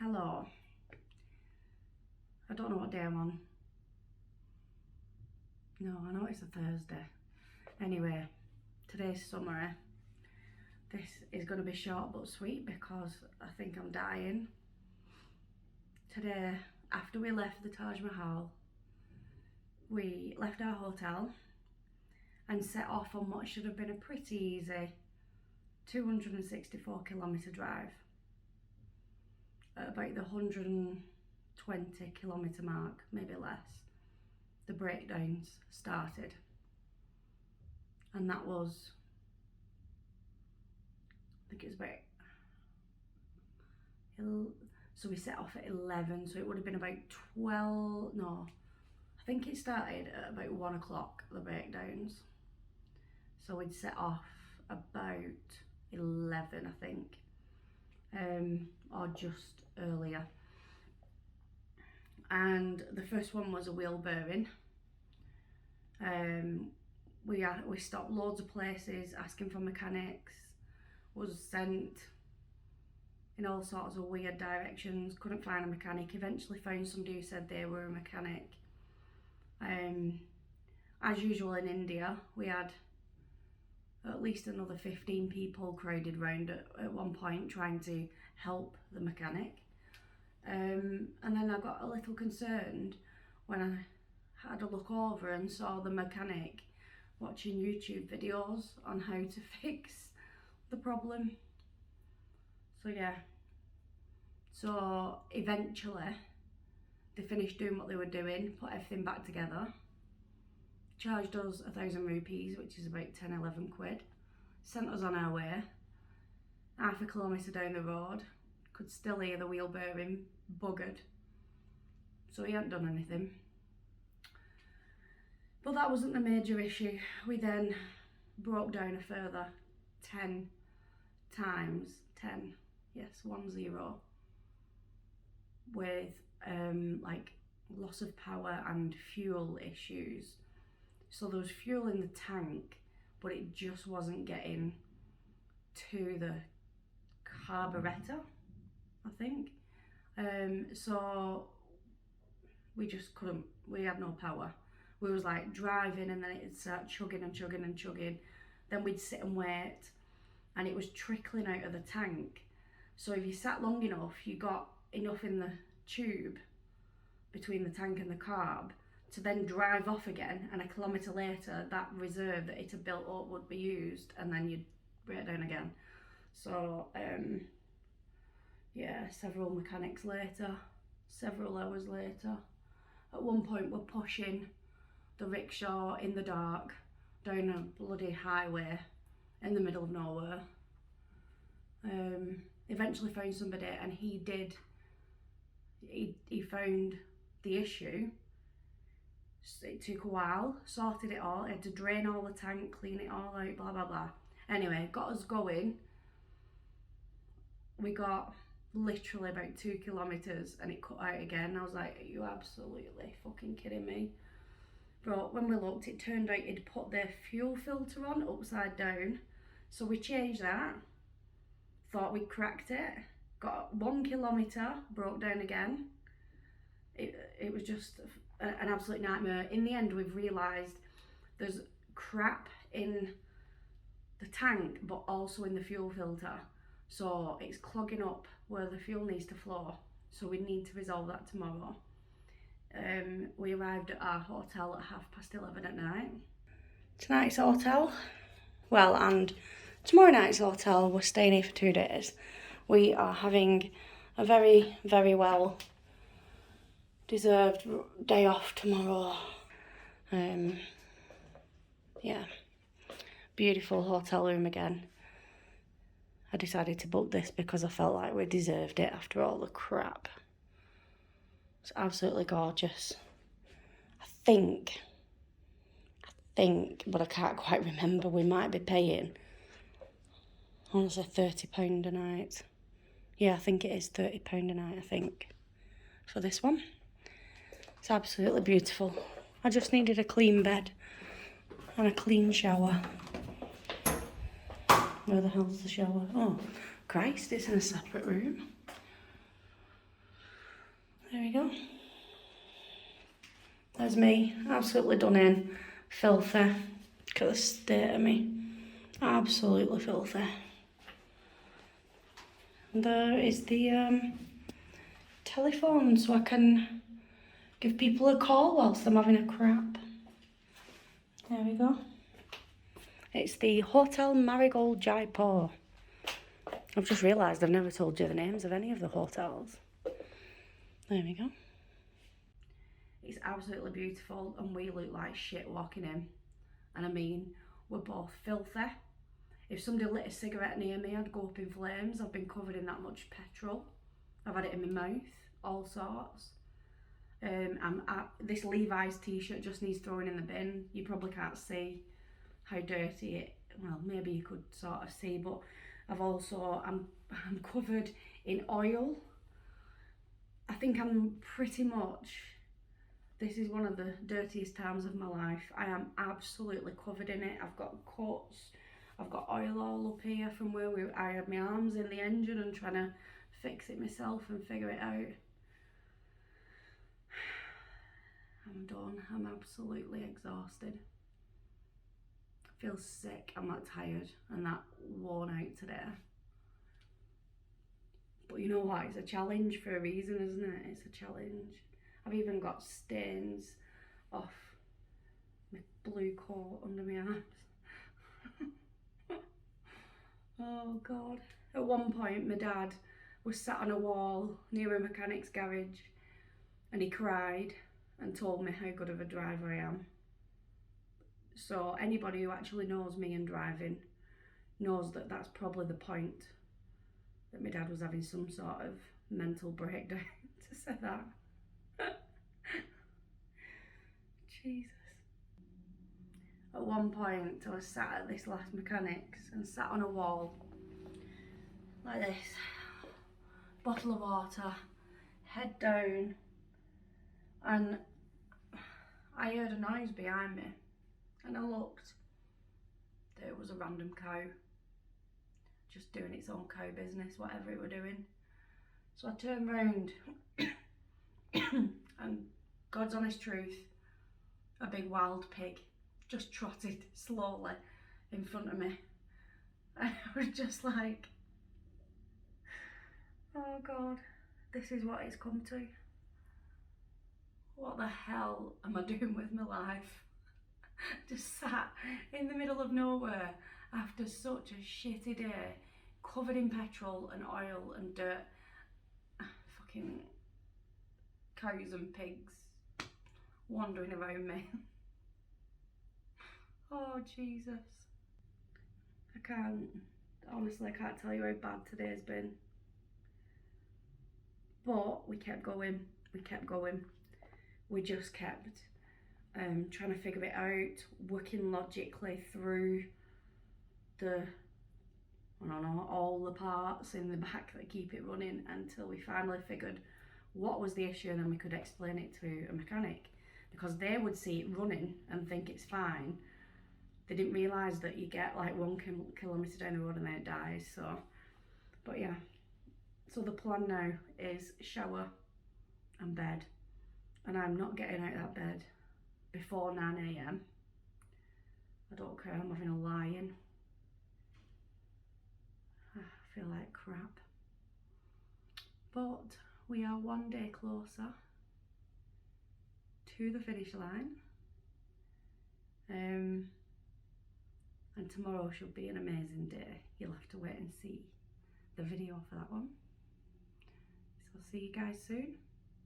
Hello. I don't know what day I'm on. No, I know it's a Thursday. Anyway, today's summary. This is going to be short but sweet because I think I'm dying. Today, after we left the Taj Mahal, we left our hotel and set off on what should have been a pretty easy 264 kilometre drive. At about the 120 kilometre mark, maybe less, the breakdowns started. And that was, I think it was about, so we set off at 11, so it would have been about 12, no, I think it started at about 1 o'clock, the breakdowns. So we'd set off about 11, I think, or just earlier. And the first one was a wheel bearing. We stopped loads of places asking for mechanics, was sent in all sorts of weird directions, couldn't find a mechanic, eventually found somebody who said they were a mechanic. As usual in India, we had at least another 15 people crowded round at one point trying to help the mechanic. And then I got a little concerned when I had a look over and saw the mechanic watching YouTube videos on how to fix the problem. So yeah, so eventually they finished doing what they were doing, put everything back together, charged us 1,000 rupees, which is about 10-11 quid, sent us on our way. Half a kilometre down the road, could still hear the wheel bearing buggered, so he hadn't done anything. But that wasn't the major issue. We then broke down a further 10 times, 10, yes, 10, with like loss of power and fuel issues. So there was fuel in the tank, but it just wasn't getting to the carburetor, I think. So we just couldn't, we had no power. We was like driving and then it'd start chugging and chugging and chugging. Then we'd sit and wait and it was trickling out of the tank. So if you sat long enough, you got enough in the tube between the tank and the carb to then drive off again, and a kilometre later that reserve that it had built up would be used and then you'd break down again. So yeah, several mechanics later, several hours later, at one point we're pushing the rickshaw in the dark down a bloody highway in the middle of nowhere. Eventually found somebody and he found the issue. It took a while, sorted it all, had to drain all the tank, clean it all out, blah blah blah. Anyway, got us going. We got literally about 2 kilometres and it cut out again. I was like, are you absolutely fucking kidding me? But when we looked, it turned out he'd put the fuel filter on upside down. So we changed that, thought we'd cracked it, got 1 kilometre, broke down again. It was just an absolute nightmare. In the end, we've realised there's crap in the tank, but also in the fuel filter. So it's clogging up where the fuel needs to flow. So we need to resolve that tomorrow. We arrived at our hotel at 11:30 at night. Tonight's hotel, well, and tomorrow night's hotel, we're staying here for 2 days. We are having a very, very well deserved day off tomorrow. Yeah, beautiful hotel room again. I decided to book this because I felt like we deserved it after all the crap. It's absolutely gorgeous. I think, but I can't quite remember, we might be paying, I want to say £30 a night. Yeah, I think it is £30 a night, I think, for this one. It's absolutely beautiful. I just needed a clean bed and a clean shower. Where the hell's the shower? Oh, Christ, it's in a separate room. There we go. There's me, absolutely done in, filthy. Look at the state of me, absolutely filthy. And there is the telephone, so I can give people a call whilst I'm having a crap. There we go. It's the Hotel Marigold Jaipur. I've just realised I've never told you the names of any of the hotels. There we go. It's absolutely beautiful and we look like shit walking in. And I mean, we're both filthy. If somebody lit a cigarette near me, I'd go up in flames. I've been covered in that much petrol. I've had it in my mouth, all sorts. This Levi's t-shirt just needs throwing in the bin. You probably can't see how dirty it, well, maybe you could sort of see, but I'm covered in oil. I think I'm pretty much, this is one of the dirtiest times of my life. I am absolutely covered in it. I've got cuts, I've got oil all up here from where I had my arms in the engine and trying to fix it myself and figure it out. I'm done. I'm absolutely exhausted. I feel sick. I'm that tired and that worn out today. But you know what? It's a challenge for a reason, isn't it? It's a challenge. I've even got stains off my blue coat under my arms. Oh God. At one point, my dad was sat on a wall near a mechanic's garage and he cried and told me how good of a driver I am. So anybody who actually knows me and driving knows that that's probably the point, that my dad was having some sort of mental breakdown to say that. Jesus. At one point I was sat at this last mechanic's and sat on a wall like this, bottle of water, head down, and I heard a noise behind me and I looked. There was a random cow just doing its own cow business, whatever it were doing. So I turned round and God's honest truth, a big wild pig just trotted slowly in front of me. And I was just like, oh God, this is what it's come to. What the hell am I doing with my life? Just sat in the middle of nowhere after such a shitty day, covered in petrol and oil and dirt. Fucking cows and pigs wandering around me. Oh Jesus. Honestly, I can't tell you how bad today's been. But we kept going. We just kept trying to figure it out, working logically through all the parts in the back that keep it running until we finally figured what was the issue, and then we could explain it to a mechanic, because they would see it running and think it's fine. They didn't realise that you get like 1 kilometre down the road and then it dies. So, but yeah, so the plan now is shower and bed, and I'm not getting out of that bed before 9 AM. I don't care, I'm having a lie-in. I feel like crap. But we are one day closer to the finish line. And tomorrow should be an amazing day. You'll have to wait and see the video for that one. So I'll see you guys soon.